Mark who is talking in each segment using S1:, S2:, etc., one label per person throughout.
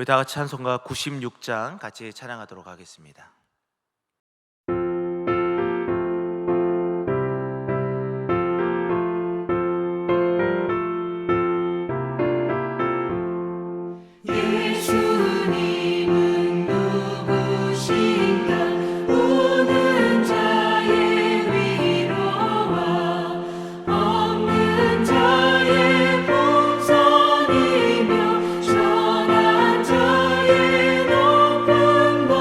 S1: 우리 다 같이 찬송가 96장 같이 찬양하도록 하겠습니다.
S2: 예수님은 누구신가 우는 자의 위로와 없는 자의 풍성이며 전한 자의 높음과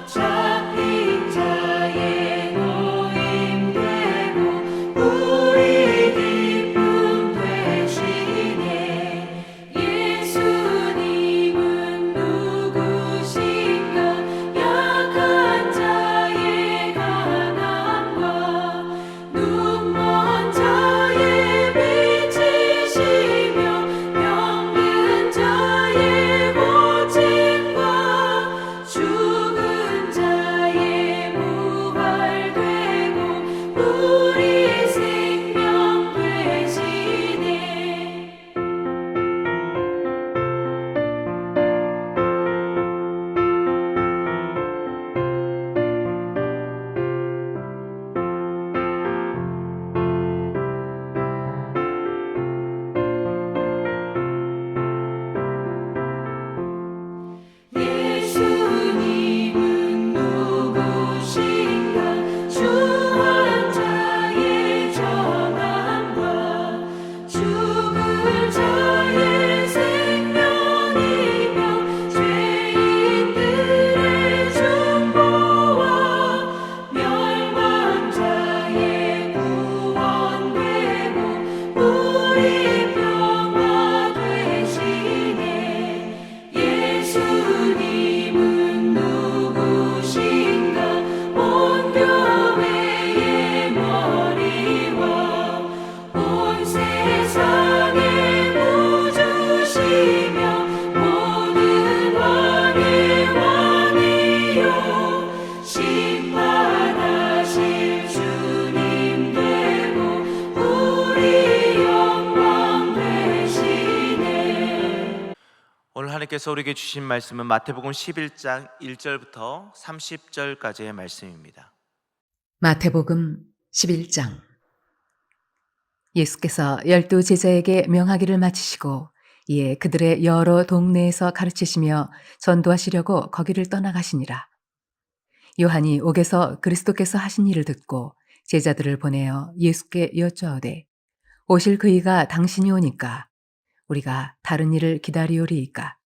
S2: 잡힌 자의 노임 되고 우리 기쁨 되시네. 예수님은 누구신가 약한 자의 가난과 눈먼 자의 빛이시며 병든 자의 고침과 죽은 자의 부활되고 우리 생명 되시네. 예수님은 누구신가 주한 자의 전함과 죽을 자의 생명이며 죄인들의 중보와 멸망자의 구원되고 우리 평화 되시네. 예수님은 누구신가 온 교회의 머리와 온 세상의 구주시며 모든 왕의 왕이요 심판하실 주님 되고 우리 영광 되시네.
S1: 오늘 하나님께서 우리에게 주신 말씀은 마태복음 11장 1절부터 30절까지의 말씀입니다.
S3: 마태복음 11장. 예수께서 12 제자에게 명하기를 마치시고 이에 그들의 여러 동네에서 가르치시며 전도하시려고 거기를 떠나가시니라. 요한이 옥에서 그리스도께서 하신 일을 듣고 제자들을 보내어 예수께 여쭈어되 오실 그이가 당신이 오니까 우리가 다른 일을 기다리오리이까.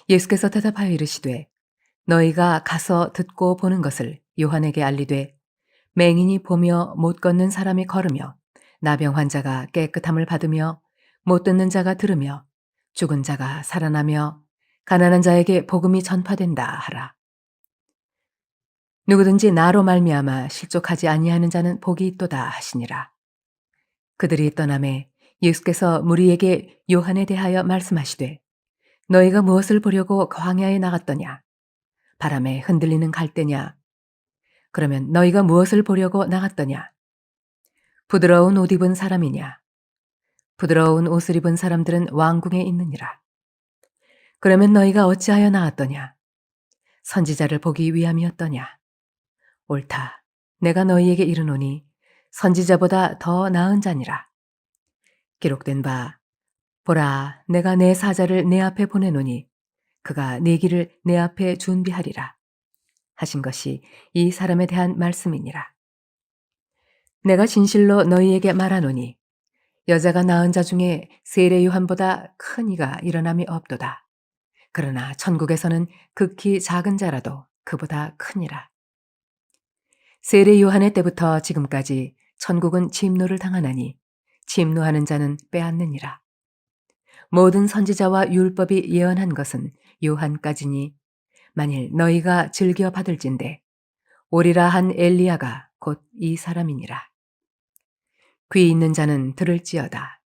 S3: 예수께서 대답하여 이르시되 너희가 가서 듣고 보는 것을 요한에게 알리되 맹인이 보며 못 걷는 사람이 걸으며 나병 환자가 깨끗함을 받으며 못 듣는 자가 들으며 죽은 자가 살아나며 가난한 자에게 복음이 전파된다 하라. 누구든지 나로 말미암아 실족하지 아니하는 자는 복이 있도다 하시니라. 그들이 떠나매 예수께서 무리에게 요한에 대하여 말씀하시되 너희가 무엇을 보려고 광야에 나갔더냐? 바람에 흔들리는 갈대냐? 그러면 너희가 무엇을 보려고 나갔더냐? 부드러운 옷 입은 사람이냐? 부드러운 옷을 입은 사람들은 왕궁에 있느니라. 그러면 너희가 어찌하여 나왔더냐? 선지자를 보기 위함이었더냐? 옳다. 내가 너희에게 이르노니 선지자보다 더 나은 자니라. 기록된 바 보라 내가 내 사자를 내 앞에 보내노니 그가 네 길을 내 앞에 준비하리라 하신 것이 이 사람에 대한 말씀이니라. 내가 진실로 너희에게 말하노니 여자가 낳은 자 중에 세례 요한보다 큰 이가 일어남이 없도다. 그러나 천국에서는 극히 작은 자라도 그보다 크니라. 세례 요한의 때부터 지금까지 천국은 침노를 당하나니 침노하는 자는 빼앗느니라. 모든 선지자와 율법이 예언한 것은 요한까지니 만일 너희가 즐겨 받을진대 오리라 한 엘리야가 곧 이 사람이니라. 귀 있는 자는 들을지어다.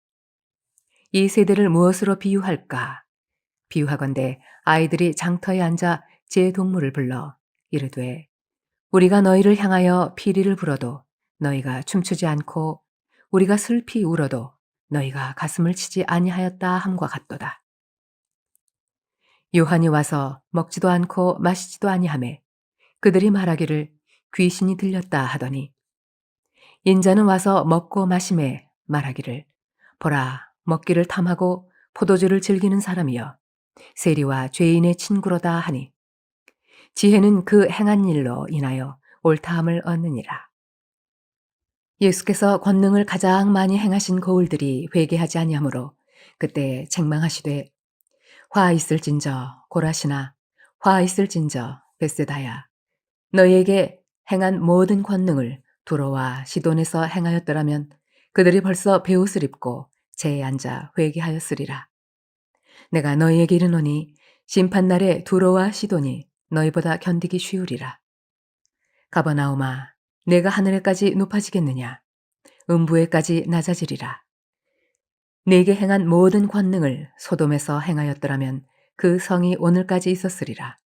S3: 이 세대를 무엇으로 비유할까? 비유하건대 아이들이 장터에 앉아 제 동물을 불러 이르되 우리가 너희를 향하여 피리를 불어도 너희가 춤추지 않고 우리가 슬피 울어도 너희가 가슴을 치지 아니하였다 함과 같도다. 요한이 와서 먹지도 않고 마시지도 아니하매 그들이 말하기를 귀신이 들렸다 하더니 인자는 와서 먹고 마심에 말하기를 보라 먹기를 탐하고 포도주를 즐기는 사람이여 세리와 죄인의 친구로다 하니 지혜는 그 행한 일로 인하여 옳다함을 얻느니라. 예수께서 권능을 가장 많이 행하신 거울들이 회개하지 아니하므로 그때 책망하시되 화 있을진저 고라시나 화 있을진저 베세다야 너희에게 행한 모든 권능을 두로와 시돈에서 행하였더라면 그들이 벌써 베옷을 입고 재에 앉아 회개하였으리라. 내가 너희에게 이르노니 심판날에 두로와 시돈이 너희보다 견디기 쉬우리라. 가버나움아 내가 하늘에까지 높아지겠느냐 음부에까지 낮아지리라. 네게 행한 모든 권능을 소돔에서 행하였더라면 그 성이 오늘까지 있었으리라.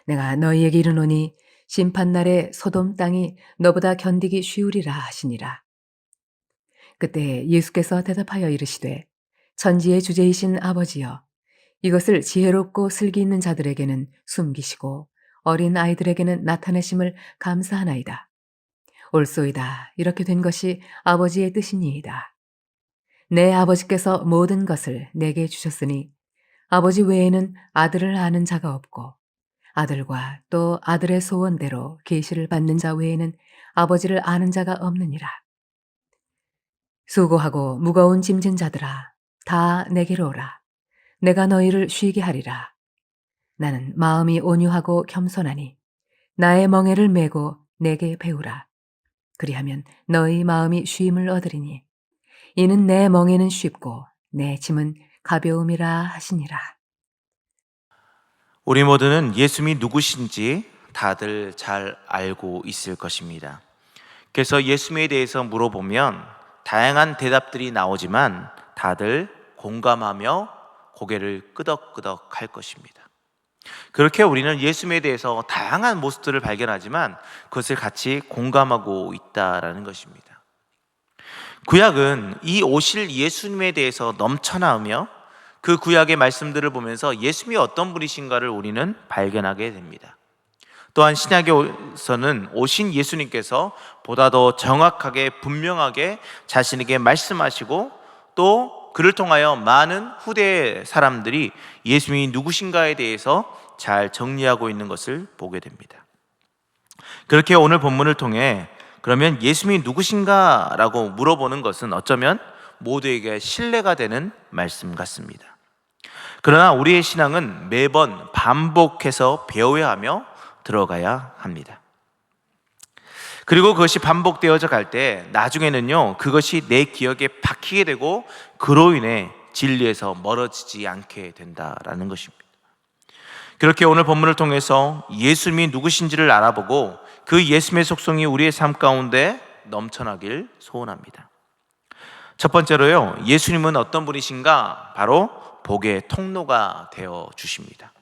S3: 내가 너희에게 이르노니 심판날에 소돔 땅이 너보다 견디기 쉬우리라 하시니라. 그때 예수께서 대답하여 이르시되 천지의 주제이신 아버지여 이것을 지혜롭고 슬기 있는 자들에게는 숨기시고 어린 아이들에게는 나타내심을 감사하나이다. 옳소이다. 이렇게 된 것이 아버지의 뜻이니이다. 내 아버지께서 모든 것을 내게 주셨으니 아버지 외에는 아들을 아는 자가 없고 아들과 또 아들의 소원대로 계시를 받는 자 외에는 아버지를 아는 자가 없느니라. 수고하고 무거운 짐진 자들아 다 내게로 오라. 내가 너희를 쉬게 하리라. 나는 마음이 온유하고 겸손하니 나의 멍에를 메고 내게 배우라. 그리하면 너희 마음이 쉼을 얻으리니 이는 내 멍에는 쉽고 내 짐은 가벼움이라 하시니라.
S1: 우리 모두는 예수님이 누구신지 다들 잘 알고 있을 것입니다. 그래서 예수님에 대해서 물어보면 다양한 대답들이 나오지만 다들 공감하며 고개를 끄덕끄덕 할 것입니다. 그렇게 우리는 예수님에 대해서 다양한 모습들을 발견하지만 그것을 같이 공감하고 있다라는 것입니다. 구약은 이 오실 예수님에 대해서 넘쳐나오며 그 구약의 말씀들을 보면서 예수님이 어떤 분이신가를 우리는 발견하게 됩니다. 또한 신약에서는 오신 예수님께서 보다 더 정확하게 분명하게 자신에게 말씀하시고 또 그를 통하여 많은 후대 사람들이 예수님이 누구신가에 대해서 잘 정리하고 있는 것을 보게 됩니다. 그렇게 오늘 본문을 통해 그러면 예수님이 누구신가라고 물어보는 것은 어쩌면 모두에게 신뢰가 되는 말씀 같습니다. 그러나 우리의 신앙은 매번 반복해서 배워야 하며 들어가야 합니다. 그리고 그것이 반복되어져 갈 때 나중에는요 그것이 내 기억에 박히게 되고 그로 인해 진리에서 멀어지지 않게 된다라는 것입니다. 그렇게 오늘 본문을 통해서 예수님이 누구신지를 알아보고 그 예수님의 속성이 우리의 삶 가운데 넘쳐나길 소원합니다. 첫 번째로요, 예수님은 어떤 분이신가? 바로 복의 통로가 되어 주십니다.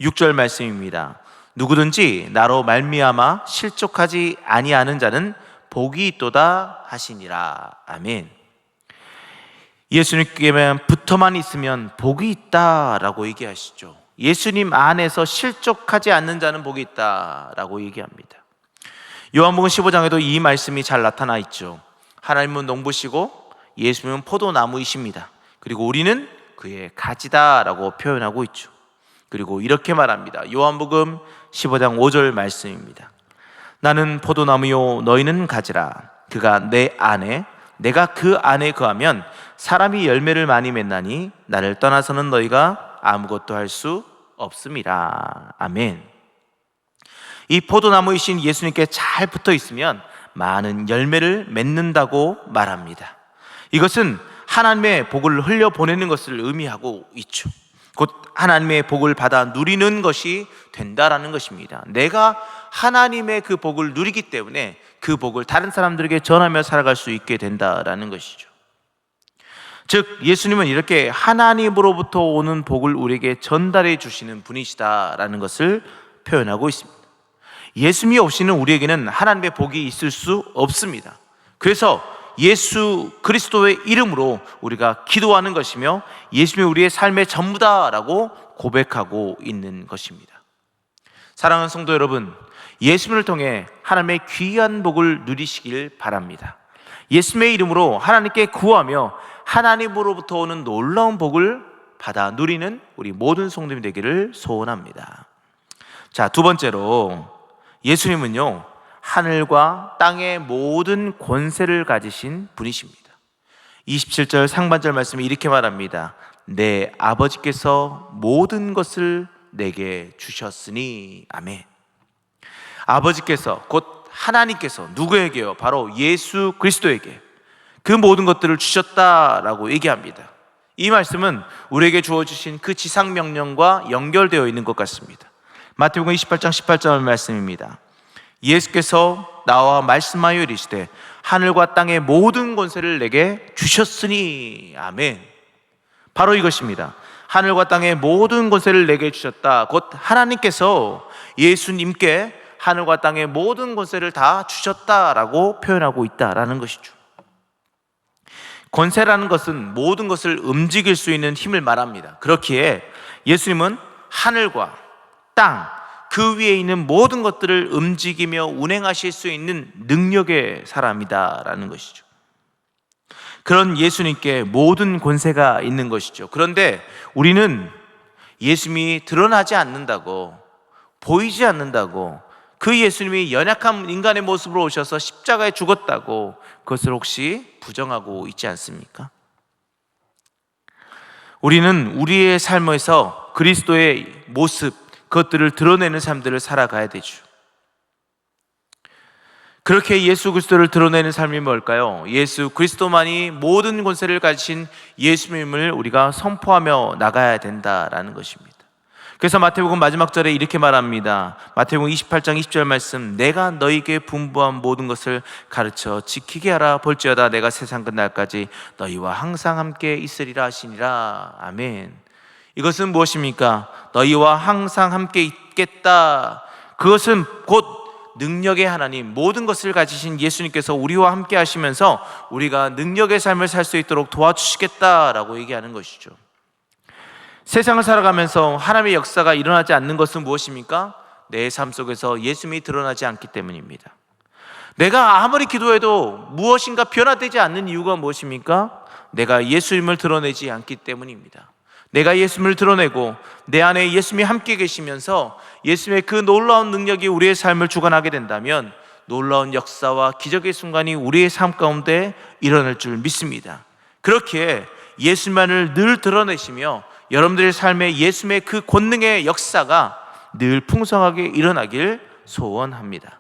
S1: 6절 말씀입니다. 누구든지 나로 말미암아 실족하지 아니하는 자는 복이 있도다 하시니라. 아멘. 예수님께만 붙어만 있으면 복이 있다라고 얘기하시죠. 예수님 안에서 실족하지 않는 자는 복이 있다라고 얘기합니다. 요한복음 15장에도 이 말씀이 잘 나타나 있죠. 하나님은 농부시고 예수님은 포도나무이십니다. 그리고 우리는 그의 가지다라고 표현하고 있죠. 그리고 이렇게 말합니다. 요한복음 15장 5절 말씀입니다. 나는 포도나무요 너희는 가지라. 그가 내 안에 내가 그 안에 거하면 사람이 열매를 많이 맺나니 나를 떠나서는 너희가 아무것도 할 수 없음이라. 아멘. 이 포도나무이신 예수님께 잘 붙어 있으면 많은 열매를 맺는다고 말합니다. 이것은 하나님의 복을 흘려보내는 것을 의미하고 있죠. 곧 하나님의 복을 받아 누리는 것이 된다라는 것입니다. 내가 하나님의 그 복을 누리기 때문에 그 복을 다른 사람들에게 전하며 살아갈 수 있게 된다라는 것이죠. 즉 예수님은 이렇게 하나님으로부터 오는 복을 우리에게 전달해 주시는 분이시다라는 것을 표현하고 있습니다. 예수님이 없이는 우리에게는 하나님의 복이 있을 수 없습니다. 그래서 예수 그리스도의 이름으로 우리가 기도하는 것이며 예수님이 우리의 삶의 전부다라고 고백하고 있는 것입니다. 사랑하는 성도 여러분, 예수님을 통해 하나님의 귀한 복을 누리시길 바랍니다. 예수님의 이름으로 하나님께 구하며 하나님으로부터 오는 놀라운 복을 받아 누리는 우리 모든 성도님이 되기를 소원합니다. 자, 두 번째로 예수님은요, 하늘과 땅의 모든 권세를 가지신 분이십니다. 27절 상반절 말씀이 이렇게 말합니다. 내 아버지께서 모든 것을 내게 주셨으니. 아멘. 아버지께서, 곧 하나님께서 누구에게요? 바로 예수 그리스도에게 그 모든 것들을 주셨다라고 얘기합니다. 이 말씀은 우리에게 주어주신 그 지상명령과 연결되어 있는 것 같습니다. 마태복음 28장 18절 말씀입니다. 예수께서 나와 말씀하여 이르시되 하늘과 땅의 모든 권세를 내게 주셨으니. 아멘. 바로 이것입니다. 하늘과 땅의 모든 권세를 내게 주셨다. 곧 하나님께서 예수님께 하늘과 땅의 모든 권세를 다 주셨다라고 표현하고 있다라는 것이죠. 권세라는 것은 모든 것을 움직일 수 있는 힘을 말합니다. 그렇기에 예수님은 하늘과 땅, 그 위에 있는 모든 것들을 움직이며 운행하실 수 있는 능력의 사람이다라는 것이죠. 그런 예수님께 모든 권세가 있는 것이죠. 그런데 우리는 예수님이 드러나지 않는다고, 보이지 않는다고, 그 예수님이 연약한 인간의 모습으로 오셔서 십자가에 죽었다고 그것을 혹시 부정하고 있지 않습니까? 우리는 우리의 삶에서 그리스도의 모습, 그것들을 드러내는 삶들을 살아가야 되죠. 그렇게 예수 그리스도를 드러내는 삶이 뭘까요? 예수 그리스도만이 모든 권세를 가지신 예수님을 우리가 선포하며 나가야 된다라는 것입니다. 그래서 마태복음 마지막 절에 이렇게 말합니다. 마태복음 28장 20절 말씀, 내가 너희에게 분부한 모든 것을 가르쳐 지키게 하라. 볼지어다 내가 세상 끝날까지 너희와 항상 함께 있으리라 하시니라. 아멘. 이것은 무엇입니까? 너희와 항상 함께 있겠다. 그것은 곧 능력의 하나님, 모든 것을 가지신 예수님께서 우리와 함께 하시면서 우리가 능력의 삶을 살 수 있도록 도와주시겠다라고 얘기하는 것이죠. 세상을 살아가면서 하나님의 역사가 일어나지 않는 것은 무엇입니까? 내 삶 속에서 예수님이 드러나지 않기 때문입니다. 내가 아무리 기도해도 무엇인가 변화되지 않는 이유가 무엇입니까? 내가 예수님을 드러내지 않기 때문입니다. 내가 예수님을 드러내고 내 안에 예수님이 함께 계시면서 예수님의 그 놀라운 능력이 우리의 삶을 주관하게 된다면 놀라운 역사와 기적의 순간이 우리의 삶 가운데 일어날 줄 믿습니다. 그렇기에 예수님만을 늘 드러내시며 여러분들의 삶에 예수님의 그 권능의 역사가 늘 풍성하게 일어나길 소원합니다.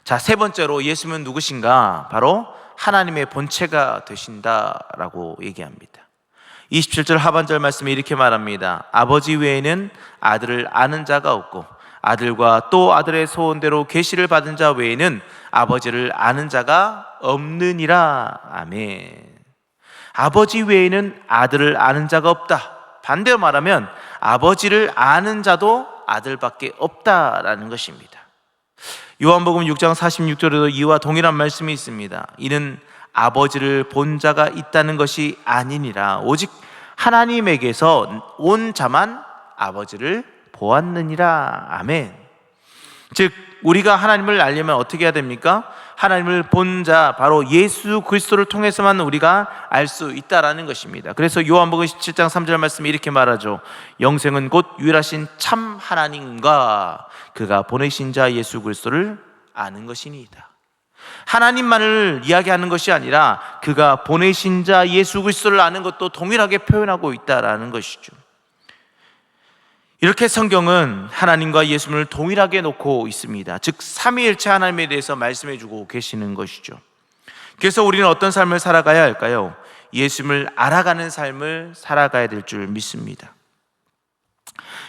S1: 자, 세 번째로 예수님은 누구신가? 바로 하나님의 본체가 되신다라고 얘기합니다. 27절 하반절 말씀에 이렇게 말합니다. 아버지 외에는 아들을 아는 자가 없고 아들과 또 아들의 소원대로 계시를 받은 자 외에는 아버지를 아는 자가 없느니라. 아멘. 아버지 외에는 아들을 아는 자가 없다. 반대로 말하면 아버지를 아는 자도 아들밖에 없다라는 것입니다. 요한복음 6장 46절에도 이와 동일한 말씀이 있습니다. 이는 아버지를 본 자가 있다는 것이 아니니라. 오직 하나님에게서 온 자만 아버지를 보았느니라. 아멘. 즉 우리가 하나님을 알려면 어떻게 해야 됩니까? 하나님을 본 자, 바로 예수 그리스도를 통해서만 우리가 알 수 있다라는 것입니다. 그래서 요한복음 17장 3절 말씀이 이렇게 말하죠. 영생은 곧 유일하신 참 하나님과 그가 보내신 자 예수 그리스도를 아는 것이니이다. 하나님만을 이야기하는 것이 아니라 그가 보내신 자 예수 그리스도를 아는 것도 동일하게 표현하고 있다라는 것이죠. 이렇게 성경은 하나님과 예수님을 동일하게 놓고 있습니다. 즉 삼위일체 하나님에 대해서 말씀해 주고 계시는 것이죠. 그래서 우리는 어떤 삶을 살아가야 할까요? 예수님을 알아가는 삶을 살아가야 될 줄 믿습니다.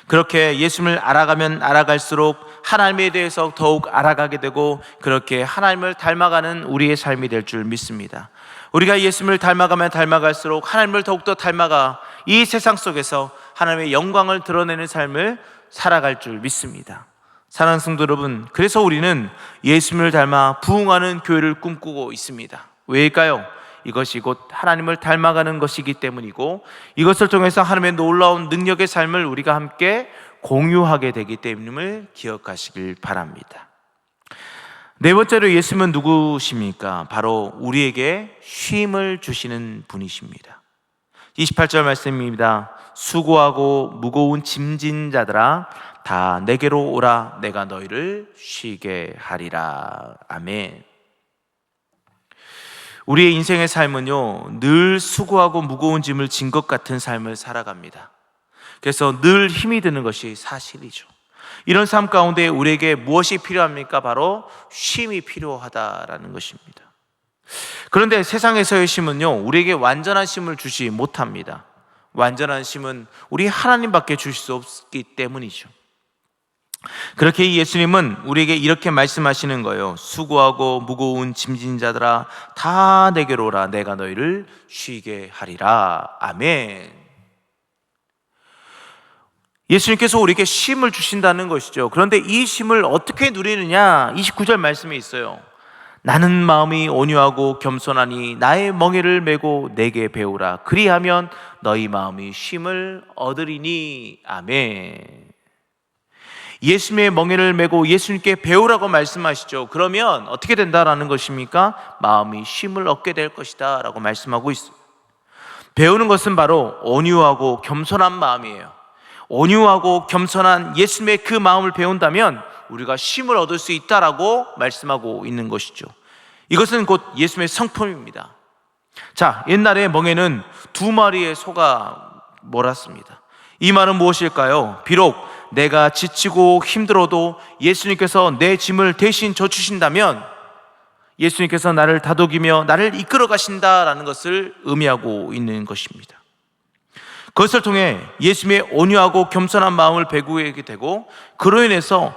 S1: 그렇게 예수님을 알아가면 알아갈수록 하나님에 대해서 더욱 알아가게 되고 그렇게 하나님을 닮아가는 우리의 삶이 될 줄 믿습니다. 우리가 예수님을 닮아가면 닮아갈수록 하나님을 더욱더 닮아가 이 세상 속에서 하나님의 영광을 드러내는 삶을 살아갈 줄 믿습니다. 사랑하는 성도 여러분, 그래서 우리는 예수님을 닮아 부흥하는 교회를 꿈꾸고 있습니다. 왜일까요? 이것이 곧 하나님을 닮아가는 것이기 때문이고, 이것을 통해서 하나님의 놀라운 능력의 삶을 우리가 함께 공유하게 되기 때문임을 기억하시길 바랍니다. 네 번째로 예수님은 누구십니까? 바로 우리에게 쉼을 주시는 분이십니다. 28절 말씀입니다. 수고하고 무거운 짐진 자들아 다 내게로 오라. 내가 너희를 쉬게 하리라. 아멘. 우리의 인생의 삶은요, 늘 수고하고 무거운 짐을 진 것 같은 삶을 살아갑니다. 그래서 늘 힘이 드는 것이 사실이죠. 이런 삶 가운데 우리에게 무엇이 필요합니까? 바로 쉼이 필요하다라는 것입니다. 그런데 세상에서의 쉼은요, 우리에게 완전한 쉼을 주지 못합니다. 완전한 쉼은 우리 하나님밖에 주실 수 없기 때문이죠. 그렇게 예수님은 우리에게 이렇게 말씀하시는 거예요. 수고하고 무거운 짐진 자들아 다 내게로 오라. 내가 너희를 쉬게 하리라. 아멘. 예수님께서 우리에게 쉼을 주신다는 것이죠. 그런데 이 쉼을 어떻게 누리느냐? 29절 말씀에 있어요. 나는 마음이 온유하고 겸손하니 나의 멍에를 메고 내게 배우라. 그리하면 너희 마음이 쉼을 얻으리니. 아멘. 예수님의 멍에를 메고 예수님께 배우라고 말씀하시죠. 그러면 어떻게 된다라는 것입니까? 마음이 쉼을 얻게 될 것이다 라고 말씀하고 있어요. 배우는 것은 바로 온유하고 겸손한 마음이에요. 온유하고 겸손한 예수님의 그 마음을 배운다면 우리가 쉼을 얻을 수 있다라고 말씀하고 있는 것이죠. 이것은 곧 예수님의 성품입니다. 자, 옛날에 멍에는 2마리의 소가 몰았습니다. 이 말은 무엇일까요? 비록 내가 지치고 힘들어도 예수님께서 내 짐을 대신 져주신다면 예수님께서 나를 다독이며 나를 이끌어 가신다라는 것을 의미하고 있는 것입니다. 그것을 통해 예수님의 온유하고 겸손한 마음을 배우게 되고, 그로 인해서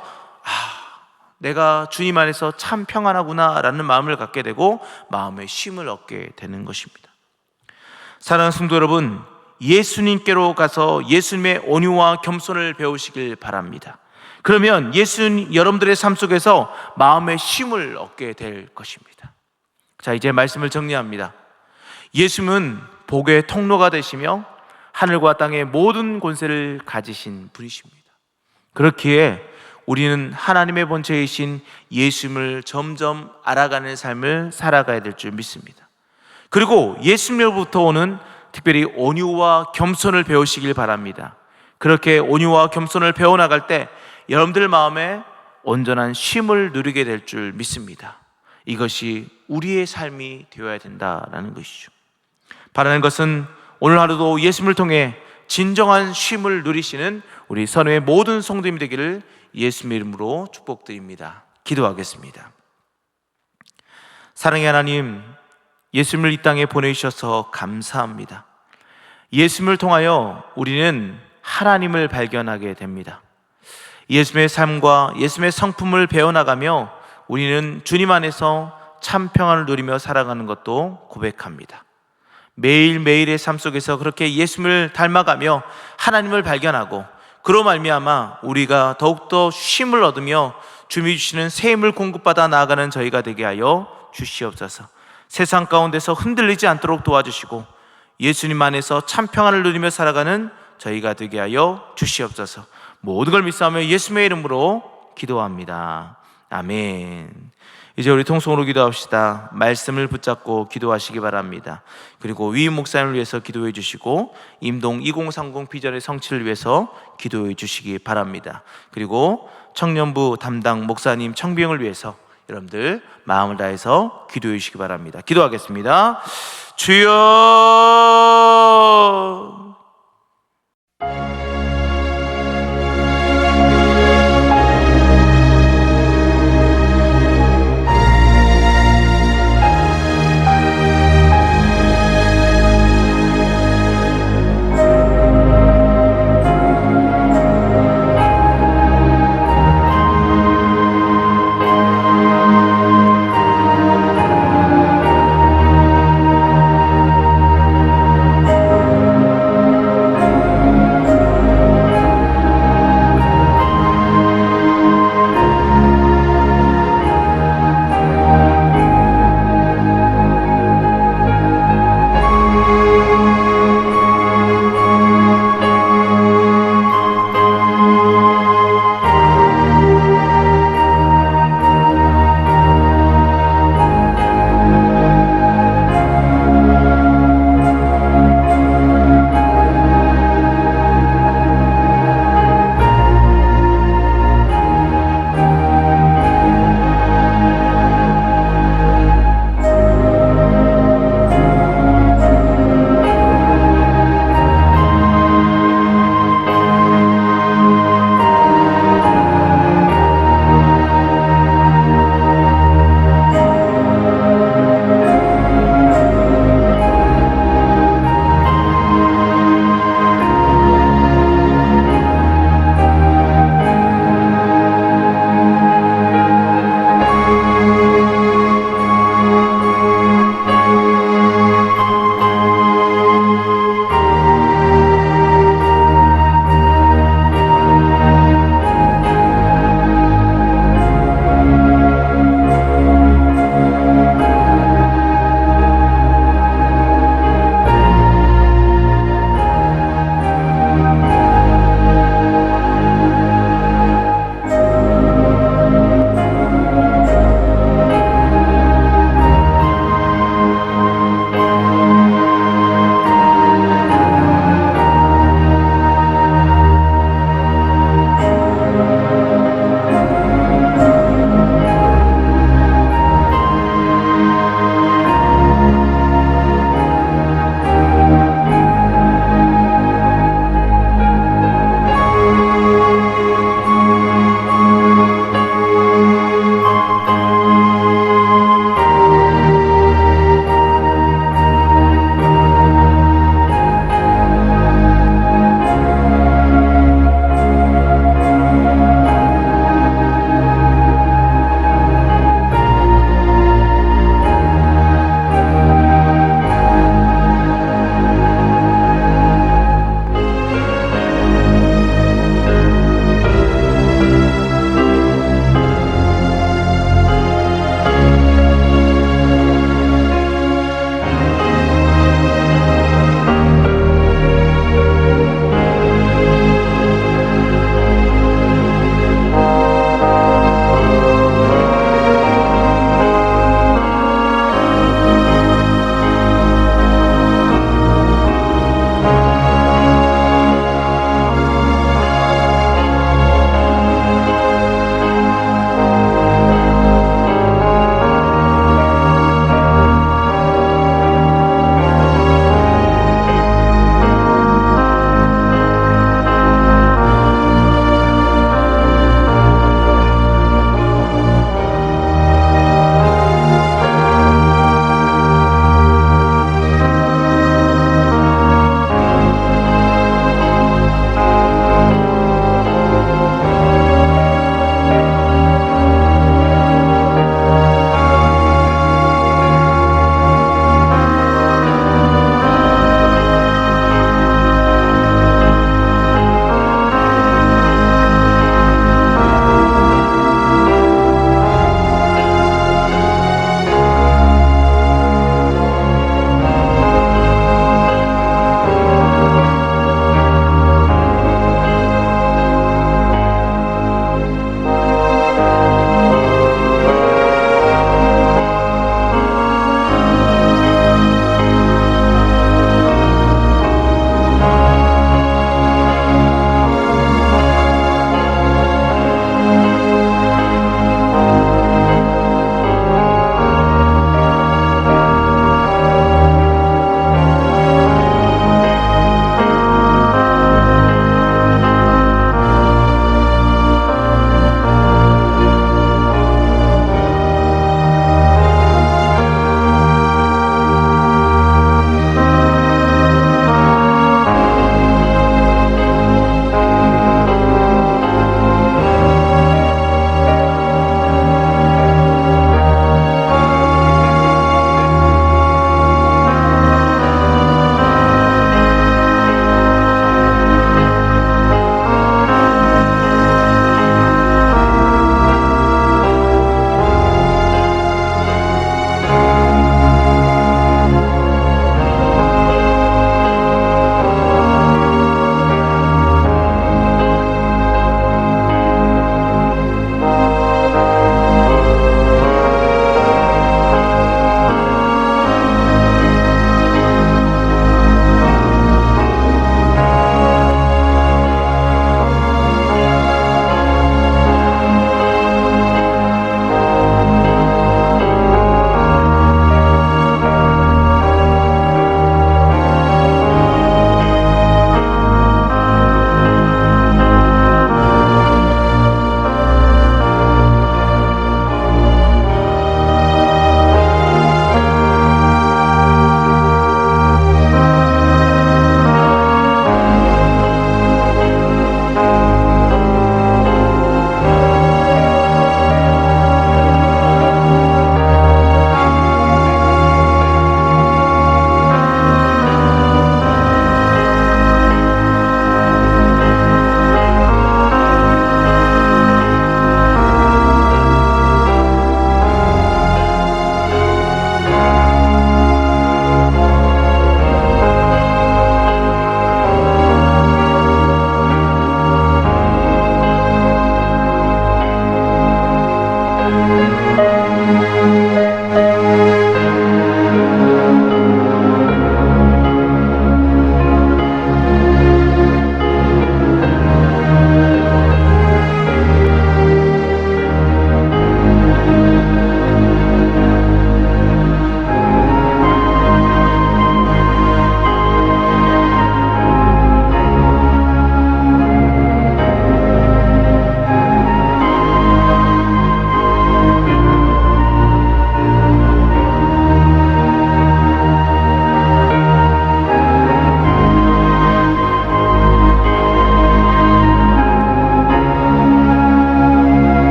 S1: 내가 주님 안에서 참 평안하구나 라는 마음을 갖게 되고 마음의 쉼을 얻게 되는 것입니다. 사랑하는 성도 여러분, 예수님께로 가서 예수님의 온유와 겸손을 배우시길 바랍니다. 그러면 여러분들의 삶 속에서 마음의 쉼을 얻게 될 것입니다. 자, 이제 말씀을 정리합니다. 예수님은 복의 통로가 되시며 하늘과 땅의 모든 권세를 가지신 분이십니다. 그렇기에 우리는 하나님의 본체이신 예수님을 점점 알아가는 삶을 살아가야 될 줄 믿습니다. 그리고 예수님으로부터 오는 특별히 온유와 겸손을 배우시길 바랍니다. 그렇게 온유와 겸손을 배워나갈 때 여러분들 마음에 온전한 쉼을 누리게 될 줄 믿습니다. 이것이 우리의 삶이 되어야 된다는 것이죠. 바라는 것은 오늘 하루도 예수님을 통해 진정한 쉼을 누리시는 우리 선우의 모든 성도님이 되기를 예수님의 이름으로 축복드립니다. 기도하겠습니다. 사랑의 하나님, 예수님을 이 땅에 보내주셔서 감사합니다. 예수님을 통하여 우리는 하나님을 발견하게 됩니다. 예수님의 삶과 예수님의 성품을 배워나가며 우리는 주님 안에서 참 평안을 누리며 살아가는 것도 고백합니다. 매일매일의 삶 속에서 그렇게 예수님을 닮아가며 하나님을 발견하고, 그로 말미암아 우리가 더욱더 쉼을 얻으며 주님이 주시는 새 힘을 공급받아 나아가는 저희가 되게 하여 주시옵소서. 세상 가운데서 흔들리지 않도록 도와주시고 예수님 안에서 참 평안을 누리며 살아가는 저희가 되게 하여 주시옵소서. 모든 걸 믿사오며 예수님의 이름으로 기도합니다. 아멘. 이제 우리 통성으로 기도합시다. 말씀을 붙잡고 기도하시기 바랍니다. 그리고 위임 목사님을 위해서 기도해 주시고 임동 2030 비전의 성취를 위해서 기도해 주시기 바랍니다. 그리고 청년부 담당 목사님 청비영을 위해서 여러분들 마음을 다해서 기도해 주시기 바랍니다. 기도하겠습니다. 주여,